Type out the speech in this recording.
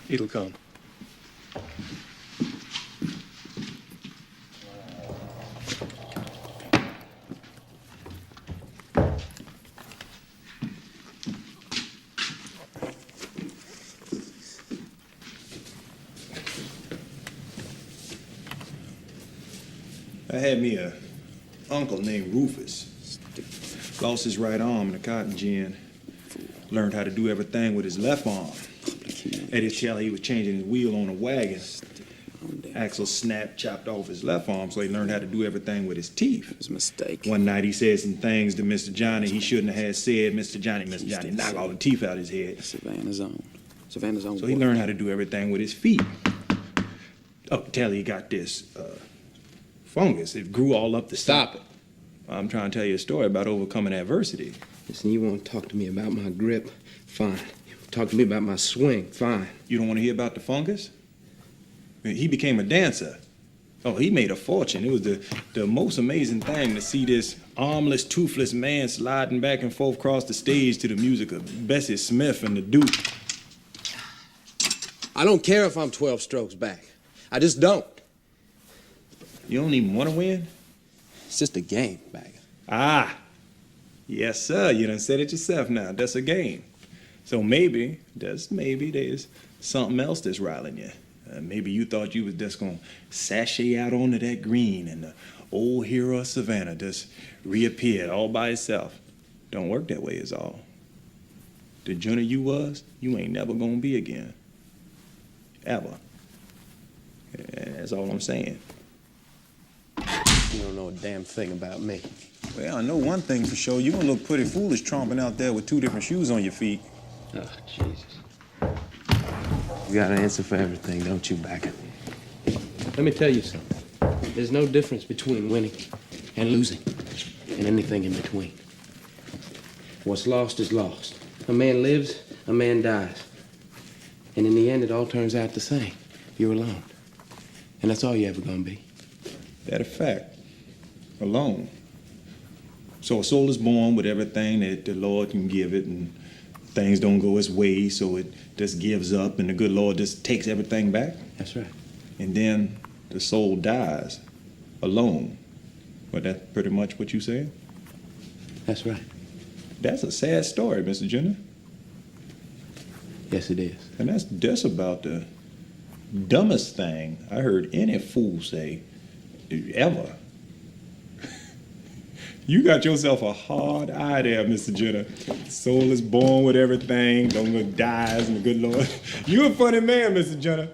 It'll come. I had me a uncle named Rufus. Lost his right arm in a cotton gin. Learned how to do everything with his left arm. Eddie tell he was changing his wheel on a wagon. Axle snapped, chopped off his left arm, so he learned how to do everything with his teeth. It was a mistake. One night he said some things to Mr. Johnny he shouldn't have had said. Mr. Johnny, knock all the teeth out his head. Savannah's own. Savannah's own. So he learned how to do everything with his feet. Up till he got this fungus. It grew all up the Stop it. I'm trying to tell you a story about overcoming adversity. Listen, you want to talk to me about my grip? Fine. Talk to me about my swing? Fine. You don't want to hear about the fungus? He became a dancer. Oh, he made a fortune. It was the most amazing thing to see this armless, toothless man sliding back and forth across the stage to the music of Bessie Smith and the Duke. I don't care if I'm 12 strokes back. I just don't. You don't even want to win? It's just a game, Bagger. Ah, yes, sir. You done said it yourself now. That's a game. So maybe, just maybe, there's something else that's riling you. Maybe you thought you was just gonna sashay out onto that green and the old hero of Savannah just reappeared all by itself. Don't work that way is all. The junior you was, you ain't never gonna be again. Ever. And that's all I'm saying. You don't know a damn thing about me. Well, I know one thing for sure. You're gonna look pretty foolish tromping out there with two different shoes on your feet. Oh, Jesus. You got an answer for everything, don't you, Bagger? Let me tell you something. There's no difference between winning and losing, and anything in between. What's lost is lost. A man lives, a man dies. And in the end, it all turns out the same. You're alone. And that's all you're ever gonna be. That a fact. Alone. So a soul is born with everything that the Lord can give it, and things don't go its way, so it just gives up, and the good Lord just takes everything back. That's right. And then the soul dies alone. But that's pretty much what you said? That's right. That's a sad story, Mr. Junior. Yes, it is. And that's about the dumbest thing I heard any fool say ever. You got yourself a hard eye there, Mr. Jenner. Soul is born with everything, don't look dies, and the good Lord. You a funny man, Mr. Jenner.